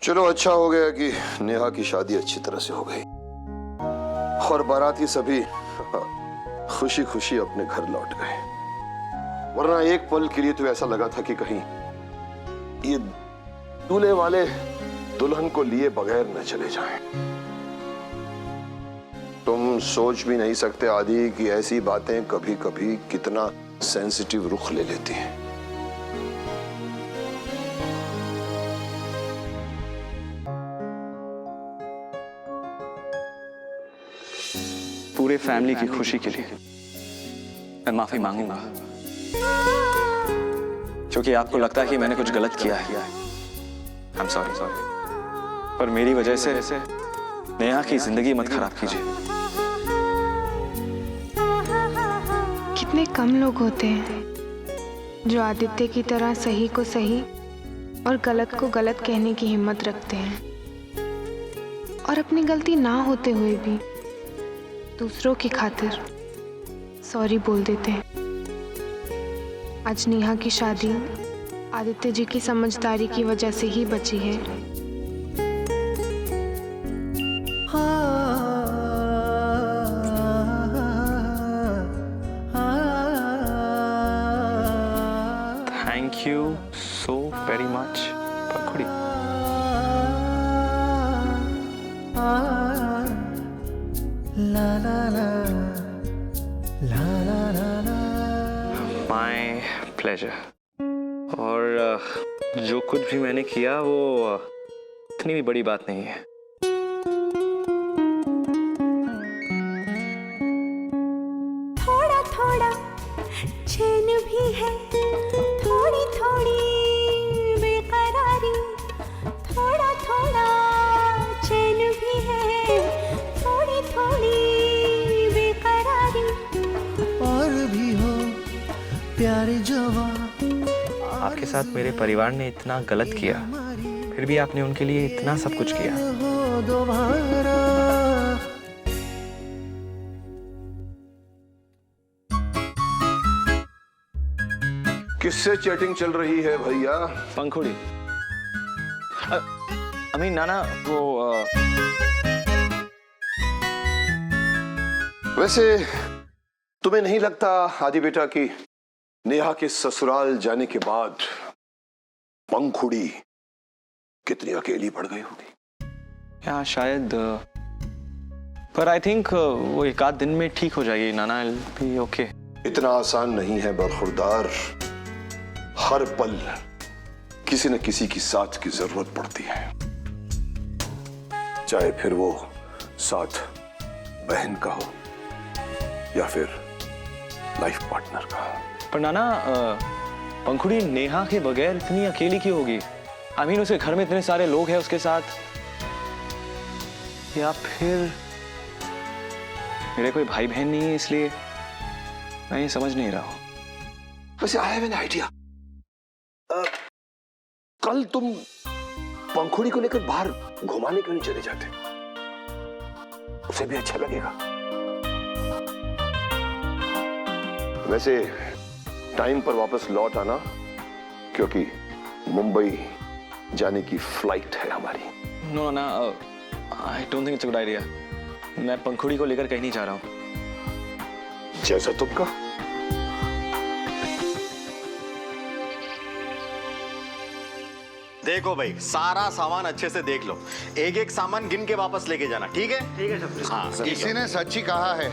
चलो अच्छा हो गया कि नेहा की शादी अच्छी तरह से हो गई और बाराती सभी खुशी खुशी अपने घर लौट गए। वरना एक पल के लिए तो ऐसा लगा था कि कहीं ये दूल्हे वाले दुल्हन को लिए बगैर न चले जाएं। तुम सोच भी नहीं सकते आदि कि ऐसी बातें कभी कभी कितना सेंसिटिव रुख ले लेती हैं। पूरे फैमिली की खुशी के लिए मैं माफी मांगूंगा, क्योंकि आपको लगता है कि मैंने कुछ गलत किया है। आई एम सॉरी, पर मेरी वजह से नेहा की जिंदगी मत खराब कीजिए। कितने कम लोग होते हैं जो आदित्य की तरह सही को सही और गलत को गलत कहने की हिम्मत रखते हैं और अपनी गलती ना होते हुए भी दूसरों की खातिर सॉरी बोल देते हैं। आज नेहा की शादी आदित्य जी की समझदारी की वजह से ही बची है। Thank you so very much Pankhuri. My pleasure. और जो कुछ भी मैंने किया वो इतनी भी बड़ी बात नहीं है। थोड़ा थोड़ा चैन भी है, थोड़ी थोड़ी बेकरारी, थोड़ा थोड़ा चैन भी है, थोड़ी थोड़ी बेकरारी, और भी हो प्यारे जवां। आपके साथ मेरे परिवार ने इतना गलत किया, फिर भी आपने उनके लिए इतना सब कुछ किया। हो दोबारा किससे चैटिंग चल रही है भैया? पंखुड़ी। अमीन नाना वो वैसे तुम्हें नहीं लगता आदि बेटा कि नेहा के ससुराल जाने के बाद पंखुड़ी कितनी अकेली पड़ गई होगी? या शायद, पर आई थिंक वो एक आध दिन में ठीक हो जाएगी नाना। भी ओके। इतना आसान नहीं है बरखुरदार। हर पल किसी न किसी की साथ की जरूरत पड़ती है, चाहे फिर वो साथ बहन का हो या फिर लाइफ पार्टनर का। पर नाना पंखुड़ी नेहा के बगैर इतनी अकेली क्यों होगी? आई मीन उसके घर में इतने सारे लोग हैं उसके साथ, या फिर मेरे कोई भाई बहन नहीं है इसलिए? मैं ये समझ नहीं रहा हूं। वैसे आई हैव एन आइडिया। कल तुम पंखुड़ी को लेकर बाहर घुमाने क्यों नहीं चले जाते? उसे भी अच्छा लगेगा। वैसे टाइम पर वापस लौट आना, क्योंकि मुंबई जाने की फ्लाइट है हमारी। नो ना, I don't think it's a good idea. मैं पंखुड़ी को लेकर कहीं नहीं जा रहा हूं। जैसा तुम कहो। देखो भाई, सारा सामान अच्छे से देख लो, एक एक सामान गिन के वापस लेके जाना, ठीक है? ठीक है सब। हाँ, किसी ने सच ही कहा है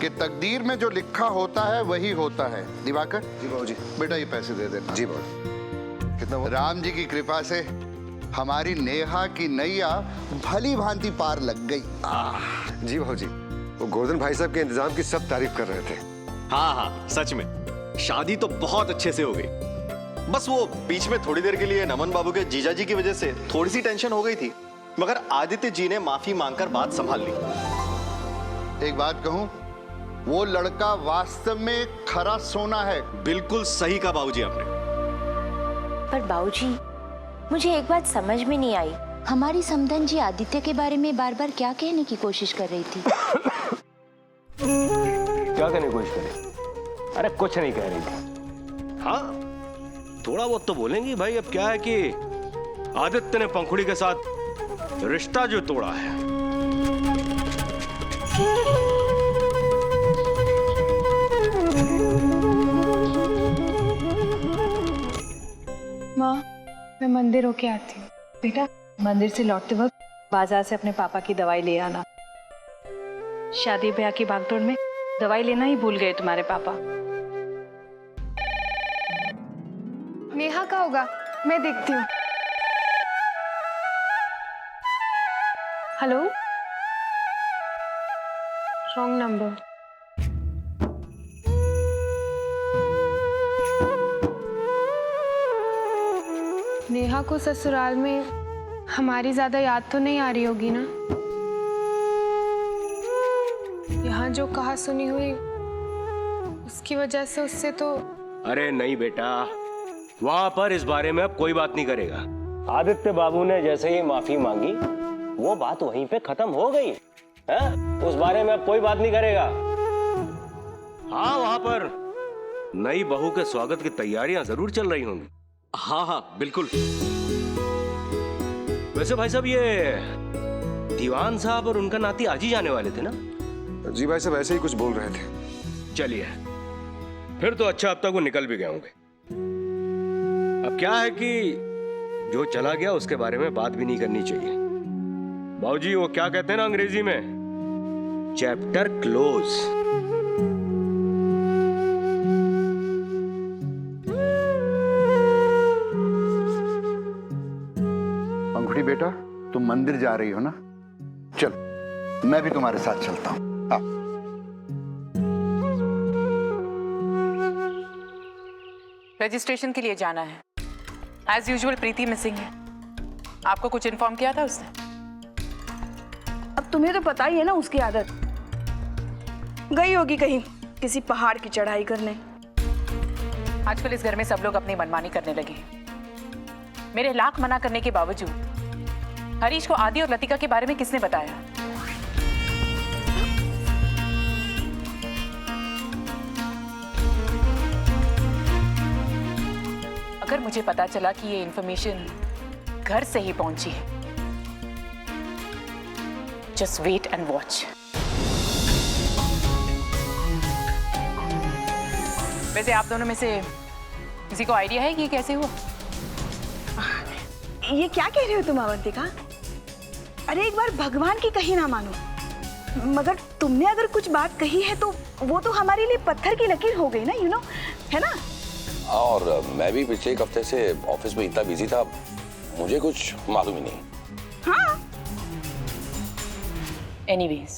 कि तकदीर में जो लिखा होता है वही होता है। दिवाकर जी बाबूजी। बेटा ये पैसे दे देना। जी बाबू। कितना हुआ? राम जी की कृपा से हमारी नेहा की नैया भली भांति पार लग गई। जी भाजी, वो गोवर्धन भाई साहब के इंतजाम की सब तारीफ कर रहे थे। हाँ हाँ, सच में शादी तो बहुत अच्छे से हो गई। बस वो बीच में थोड़ी देर के लिए नमन बाबू के जीजा जी की वजह से थोड़ी सी टेंशन हो गई थी, मगर आदित्य जी ने माफी मांगकर बात संभाल ली। एक बात कहूं, वो लड़का वास्तव में खरा सोना है। बिल्कुल सही कहा बाबूजी आपने। पर बाबूजी, मुझे एक बात समझ में नहीं आई। हमारी समधन जी आदित्य के बारे में बार बार क्या कहने की कोशिश कर रही थी? क्या करने की कोशिश करे? अरे कुछ नहीं कह रही थी। हाँ, थोड़ा बहुत तो बोलेंगी भाई। अब क्या है कि आदित्य ने पंखुड़ी के साथ रिश्ता जो तोड़ा है। माँ, मैं मंदिर होके आती हूँ। बेटा, मंदिर से लौटते वक्त बाजार से अपने पापा की दवाई ले आना। शादी ब्याह की भागदौड़ में दवाई लेना ही भूल गए तुम्हारे पापा। नेहा का होगा, मैं देखती हूँ। Hello, wrong number. नेहा को ससुराल में हमारी ज्यादा याद तो नहीं आ रही होगी ना? यहाँ जो कहा सुनी हुई उसकी वजह से उससे तो। अरे नहीं बेटा, वहां पर इस बारे में अब कोई बात नहीं करेगा। आदित्य बाबू ने जैसे ही माफी मांगी वो बात वहीं पे खत्म हो गई है। उस बारे में अब कोई बात नहीं करेगा। हाँ, वहां पर नई बहू के स्वागत की तैयारियां जरूर चल रही होंगी। हाँ हाँ बिल्कुल। वैसे भाई साहब, ये दीवान साहब और उनका नाती आज ही जाने वाले थे ना? जी भाई साहब, ऐसे ही कुछ बोल रहे थे। चलिए, फिर तो अच्छा, अब तक वो निकल भी गए होंगे। अब क्या है कि जो चला गया उसके बारे में बात भी नहीं करनी चाहिए। बाबूजी, वो क्या कहते हैं ना अंग्रेजी में, चैप्टर क्लोज। पंखुड़ी बेटा, तुम मंदिर जा रही हो ना? चल, मैं भी तुम्हारे साथ चलता हूँ। रजिस्ट्रेशन के लिए जाना है। एज यूजुअल प्रीति मिसिंग है। आपको कुछ इन्फॉर्म किया था उसने? अब तुम्हें तो पता ही है ना उसकी आदत। गई होगी कहीं किसी पहाड़ की चढ़ाई करने। आजकल इस घर में सब लोग अपनी मनमानी करने लगे हैं। मेरे लाख मना करने के बावजूद हरीश को आदि और लतिका के बारे में किसने बताया? अगर मुझे पता चला कि ये इंफॉर्मेशन घर से ही पहुंची है, जस्ट वेट एंड वॉच। वैसे आप दोनों में से किसी को आइडिया है कि ये कैसे हुआ? ये क्या कह रहे हो तुम अवंतिका? अरे एक बार भगवान की कही ना मानो, मगर तुमने अगर कुछ बात कही है तो वो तो हमारे लिए पत्थर की लकीर हो गई ना, यू नो, है ना? और मैं भी पिछले एक हफ्ते से ऑफिस में इतना बिजी था, मुझे कुछ मालूम ही नहीं। हाँ। Anyways,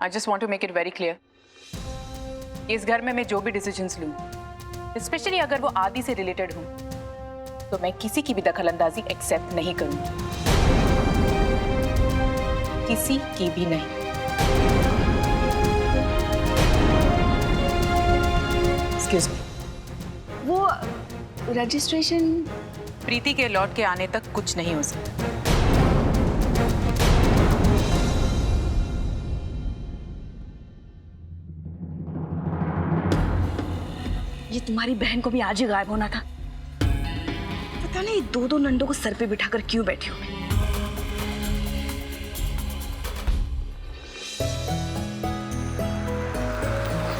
I just want to make it very clear. इस घर में मैं जो भी डिसीजंस लूं, स्पेशली अगर वो आदि से रिलेटेड हूं, तो मैं किसी की भी दखलंदाजी एक्सेप्ट नहीं करूंगी। किसी की भी नहीं। Excuse me. वो रजिस्ट्रेशन प्रीति के लौट के आने तक कुछ नहीं हो सकता। ये तुम्हारी बहन को भी आज ही गायब होना था। पता नहीं दो दो नंडों को सर पे बिठाकर क्यों बैठे हो।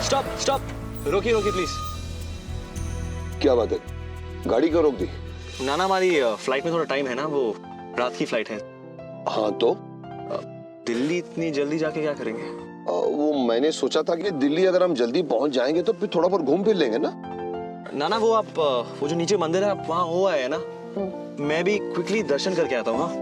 स्टॉप स्टॉप, रोकिए रोकिए प्लीज। क्या बात है, गाड़ी क्यों रोक दी? नाना, हमारी फ्लाइट में थोड़ा टाइम है ना, वो रात की फ्लाइट है। हाँ तो दिल्ली इतनी जल्दी जाके क्या करेंगे? वो मैंने सोचा था कि दिल्ली अगर हम जल्दी पहुंच जाएंगे तो फिर थोड़ा बहुत घूम फिर लेंगे ना। नाना, वो आप वो जो नीचे मंदिर है आप वहाँ हो आए है ना? मैं भी क्विकली दर्शन करके आता हूँ। हाँ,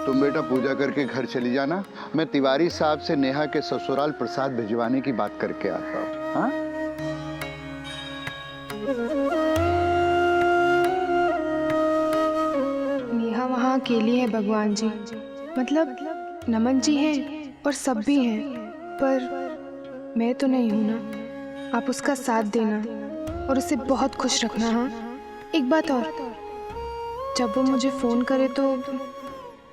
तुम बेटा पूजा करके घर चली जाना, मैं तिवारी साहब से नेहा के ससुराल प्रसाद भिजवाने की बात करके आता हूँ। हाँ? नेहा वहाँ अकेली है भगवान जी। मतलब नमन जी हैं और सब भी हैं, पर मैं तो नहीं हूँ ना। आप उसका साथ देना और उसे बहुत खुश रखना। हाँ, एक बात और, जब वो मुझे फोन करे तो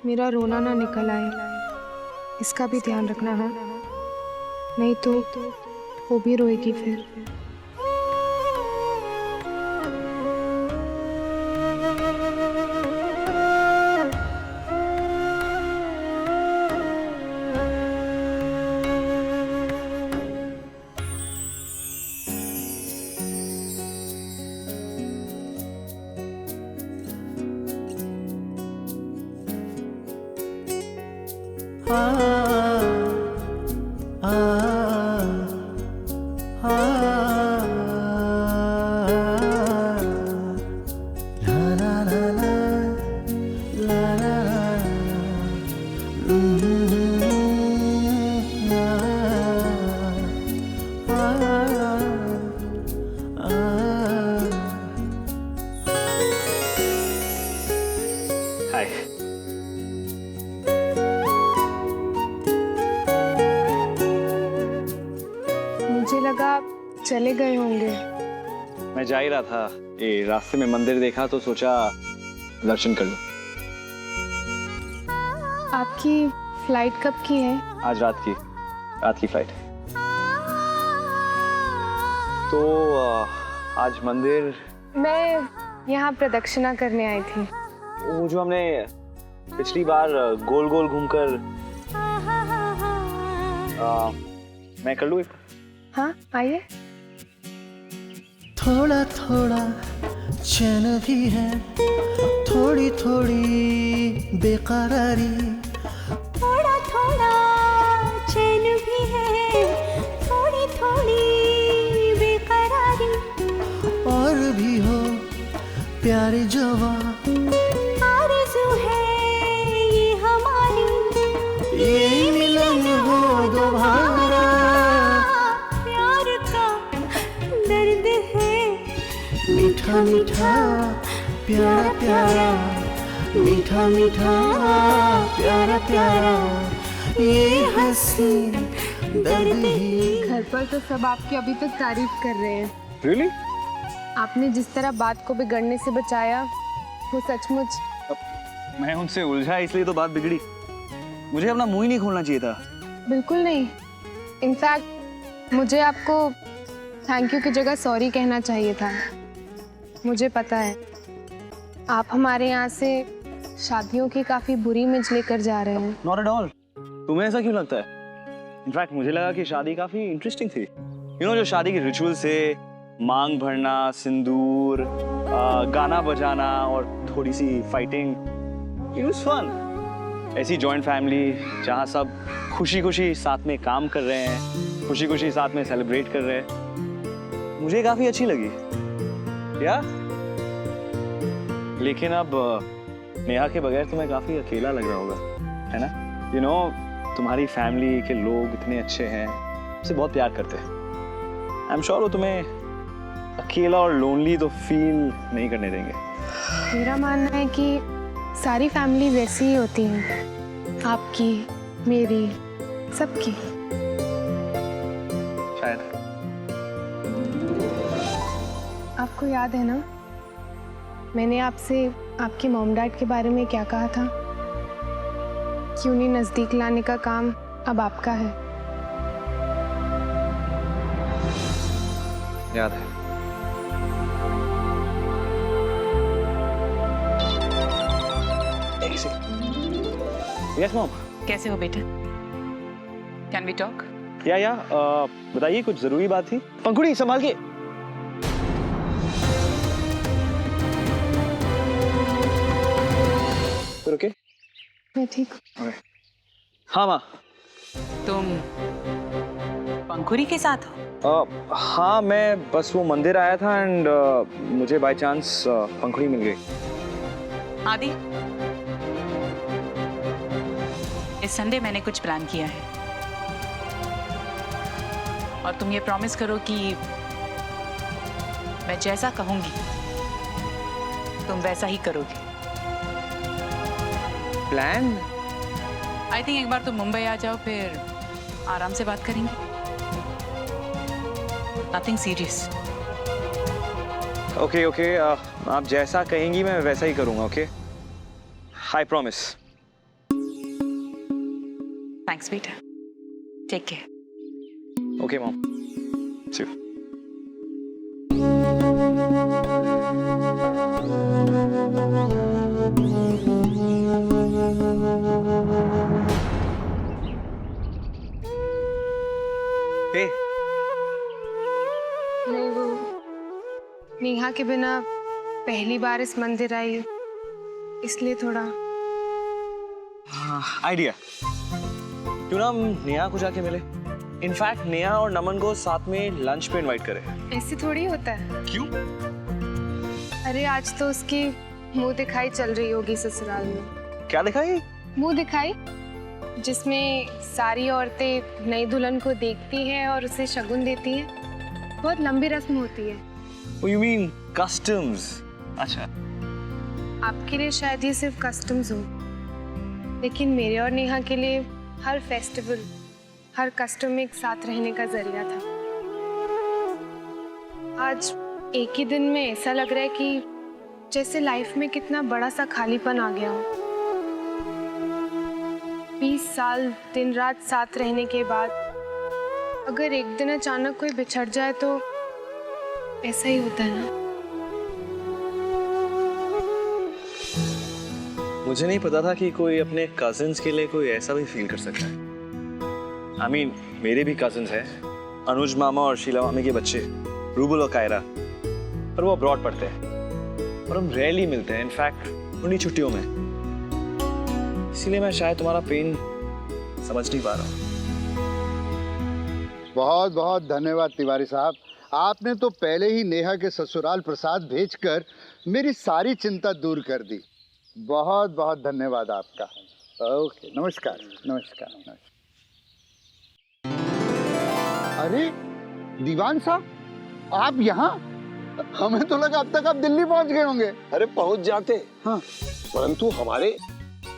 मेरा रोना ना निकल आए, इसका भी ध्यान रखना। हाँ, नहीं तो वो भी रोएगी फिर। मुझे लगा चले गए होंगे। मैं जा ही रहा था, ये रास्ते में मंदिर देखा तो सोचा दर्शन कर लूं। आपकी फ्लाइट कब की है? आज रात की फ्लाइट। तो आज मंदिर, मैं यहाँ प्रदक्षिणा करने आई थी। वो जो हमने पिछली बार गोल गोल घूमकर, मैं कर लूँ? हाँ आइए। थोड़ा थोड़ा चैन भी है, थोड़ी थोड़ी बेकरारी, थोड़ा थोड़ा चैन भी है, थोड़ी थोड़ी बेकरारी, और भी हो प्यारे जवां, आरज़ू है ये हमारी, ये मिलन हो दोबारा, प्यार का दर्द है मीठा मीठा प्यारा प्यारा, मीठा मीठा प्यारा प्यारा, ये हंसी दर्द ही। घर पर तो सब आपकी अभी तक तारीफ कर रहे हैं। Really? आपने जिस तरह बात को बिगड़ने से बचाया वो सचमुच। मैं उनसे उलझा इसलिए तो बात बिगड़ी। मुझे अपना मुंह ही नहीं खोलना चाहिए था। बिल्कुल नहीं। इनफैक्ट मुझे आपको थैंक यू की जगह सॉरी कहना चाहिए था। मुझे पता है आप हमारे यहाँ से शादियों की काफी बुरी इमेज लेकर जा रहे हैं। Not at all. तुम्हें ऐसा क्यों लगता है? इनफैक्ट मुझे लगा कि शादी काफी इंटरेस्टिंग थी। जो शादी के रिचुअल्स थे, मांग भरना, सिंदूर, गाना बजाना और थोड़ी सी फाइटिंग, इट वाज फन। ऐसी जॉइंट फैमिली जहाँ सब खुशी खुशी साथ में काम कर रहे हैं, खुशी खुशी साथ में सेलिब्रेट कर रहे हैं, मुझे काफी अच्छी लगी। या लेकिन अब नेहा के बगैर तुम्हें काफी अकेला लग रहा होगा, है ना? तुम्हारी फैमिली के लोग इतने अच्छे हैं, उससे बहुत प्यार करते हैं। आई एम श्योर वो तुम्हें अकेला और लोनली तो फील नहीं करने देंगे। मेरा मानना है कि सारी फैमिली वैसी ही होती है, आपकी, मेरी, सबकी। शायद। आपको याद है ना, मैंने आपसे आपके मॉम डैड के बारे में क्या कहा था कि उन्हें नजदीक लाने का काम अब आपका है। याद है। Yes mom. कैसे हो बेटा? Can we talk? या बताइए, कुछ जरूरी बात थी? पंखुड़ी संभाल के। ओके? मैं ठीक हूँ। हाँ माँ। तुम पंखुड़ी के साथ हो? हाँ, मैं बस वो मंदिर आया था एंड मुझे बाय चांस पंखुड़ी मिल गई। आदि, इस संडे मैंने कुछ प्लान किया है और तुम ये प्रॉमिस करो कि मैं जैसा कहूंगी तुम वैसा ही करोगे। प्लान? आई थिंक एक बार तुम मुंबई आ जाओ, फिर आराम से बात करेंगे। Nothing serious. ओके, आप जैसा कहेंगी मैं वैसा ही करूंगा। Okay, I promise. थैंक्स बेटा, take care. Okay mom. See you. Hey. नहीं, वो नेहा के बिना पहली बार इस मंदिर आई, इसलिए थोड़ा आइडिया, क्यों ना हम नेहा को जाके मिले। इनफैक्ट नेहा और नमन को साथ में लंच पे इनवाइट करें। ऐसे थोड़ी होता है। क्यों? अरे आज तो उसकी मुंह दिखाई चल रही होगी ससुराल में। क्या दिखाई? मुंह दिखाई, जिसमें सारी औरतें नई दुल्हन को देखती हैं और उसे शगुन देती हैं। बहुत लंबी रस्म होती है। Oh, you mean customs? अच्छा। आपके लिए शायद ये सिर्फ कस्टम्स हो, लेकिन मेरे और नेहा के लिए हर फेस्टिवल, हर कस्टम एक साथ रहने का जरिया था। आज एक ही दिन में ऐसा लग रहा है कि जैसे लाइफ में कितना बड़ा सा खालीपन आ गया हो। 20 साल दिन रात साथ रहने के बाद अगर एक दिन अचानक कोई बिछड़ जाए तो ऐसा ही होता है ना। मुझे नहीं पता था कि कोई अपने कजिन्स के लिए कोई ऐसा भी फील कर सकता है। I mean, मेरे भी कजिन्स हैं, अनुज मामा और शीला मामी के बच्चे, रूबल और कायरा, पर वो अब्रॉड पढ़ते हैं और हम रेयरली मिलते हैं, इनफैक्ट उन्हीं छुट्टियों में। इसीलिए मैं शायद तुम्हारा पेन समझ नहीं पा रहा हूँ। बहुत बहुत धन्यवाद तिवारी साहब, आपने तो पहले ही नेहा के ससुराल प्रसाद भेजकर मेरी सारी चिंता दूर कर दी। बहुत बहुत धन्यवाद आपका। ओके, नमस्कार नमस्कार नमस्कार। अरे दीवान साहब, आप यहाँ? हमें तो लगा अब तक आप दिल्ली पहुंच गए होंगे। अरे पहुंच जाते, हाँ, परंतु हमारे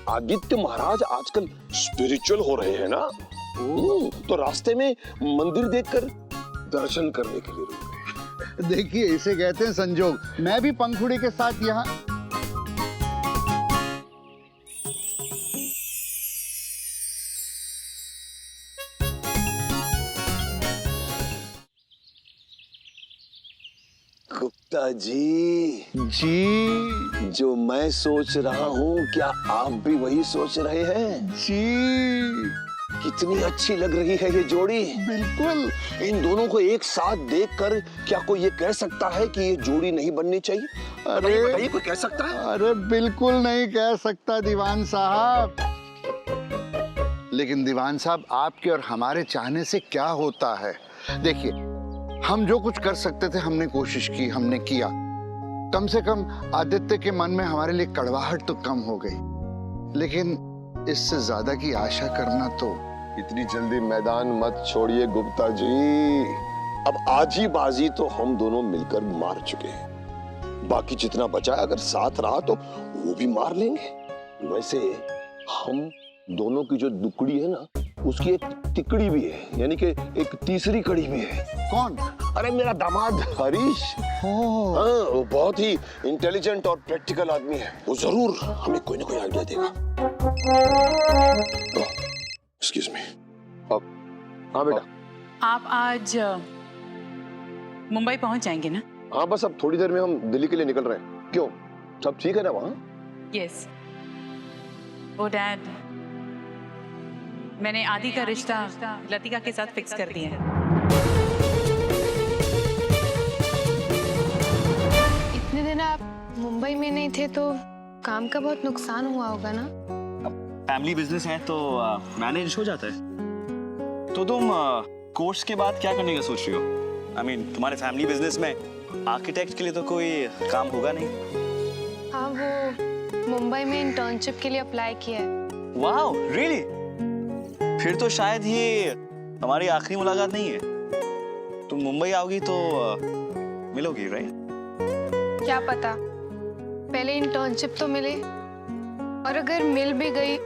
आदित्य महाराज आजकल स्पिरिचुअल हो रहे हैं ना, तो रास्ते में मंदिर देखकर दर्शन करने के लिए रुक गए। देखिए, इसे कहते हैं संजोग। मैं भी पंखुड़ी के साथ यहाँ। गुप्ता जी, जो मैं सोच रहा हूँ, क्या आप भी वही सोच रहे हैं? जी, कितनी अच्छी लग रही है ये जोड़ी। बिल्कुल। इन दोनों को एक साथ देखकर क्या कोई ये कह सकता है कि ये जोड़ी नहीं बननी चाहिए? अरे बताइए, कोई कह सकता है? अरे बिल्कुल नहीं कह सकता दीवान साहब। लेकिन दीवान साहब, आपके और हमारे चाहने से क्या होता है? देखिए, हम जो कुछ कर सकते थे हमने कोशिश की, हमने किया। कम से कम आदित्य के मन में हमारे लिए कड़वाहट तो कम हो गई, लेकिन इससे ज्यादा की आशा करना तो। इतनी जल्दी मैदान मत छोड़िए गुप्ता जी। अब आज ही बाजी तो हम दोनों मिलकर मार चुके हैं, बाकी जितना बचा है अगर साथ रहा तो वो भी मार लेंगे। वैसे हम दोनों की जो दुकड़ी है ना, उसकी एक तिकड़ी भी है, यानी कि एक तीसरी कड़ी भी है। कौन? अरे मेरा दामाद हरीश। हाँ, वो बहुत ही इंटेलिजेंट और प्रैक्टिकल आदमी है। वो जरूर हमें कोई ना कोई आइडिया देगा। Excuse me. हाँ बेटा, आप आज मुंबई पहुंच जाएंगे ना? हाँ, बस अब थोड़ी देर में हम दिल्ली के लिए निकल रहे हैं। क्यों, सब ठीक है ना वहाँ? यस। ओ डैड, मैंने आदि का रिश्ता लतिका के साथ फिक्स कर दिया है। इतने दिन आप मुंबई में नहीं थे तो काम का बहुत नुकसान हुआ होगा ना? फैमिली बिजनेस है तो मैनेज हो जाता है। तो तुम कोर्स के बाद क्या करने का सोच रही हो? आई मीन, तुम्हारे फैमिली बिजनेस में आर्किटेक्ट के लिए तो कोई काम होगा नहीं। हाँ, वो मुंबई में इंटर्नशिप के लिए अप्लाई किया है। Wow, really? फिर तो शायद ये हमारी आखिरी मुलाकात नहीं है। तुम मुंबई आओगी तो मिलोगी, राइट? क्या पता, पहले इंटर्नशिप तो मिले, और अगर मिल भी गई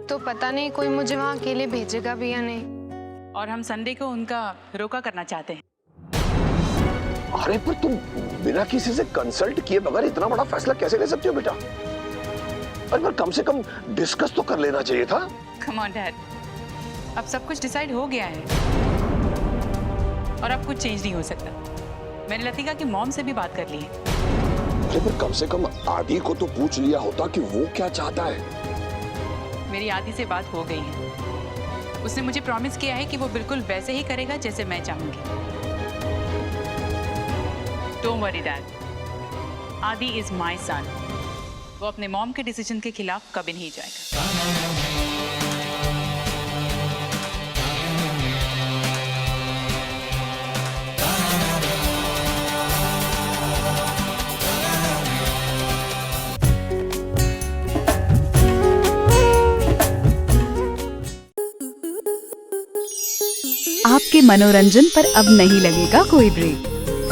तो पता नहीं कोई मुझे वहाँ अकेले भेजेगा भी या नहीं। और हम संडे को उनका रोका करना चाहते हैं। अरे पर तुम बिना किसी से कंसल्ट किए बगैर इतना बड़ा फैसला कैसे ले सकते हो बेटा? अरे पर कम से कम डिस्कस तो कर लेना चाहिए था। कम ऑन डैड, अब सब कुछ डिसाइड हो गया है। और और अब कुछ चेंज नहीं हो सकता। मैंने लतिका की मॉम से भी बात कर ली है। अरे पर कम से कम आदि को तो पूछ लिया होता कि वो क्या चाहता है। मेरी आदि से बात हो गई है। उसने मुझे प्रॉमिस किया है कि वो बिल्कुल वैसे ही करेगा जैसे मैं चाहूंगी। डोंट वरी डैड, आदि इज माय सन। वो अपने मॉम के डिसीजन के खिलाफ कभी नहीं जाएगा। आपके मनोरंजन पर अब नहीं लगेगा कोई ब्रेक।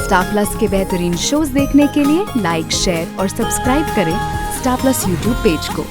स्टार प्लस के बेहतरीन शोज देखने के लिए लाइक, शेयर और सब्सक्राइब करें स्टार प्लस यूट्यूब पेज को।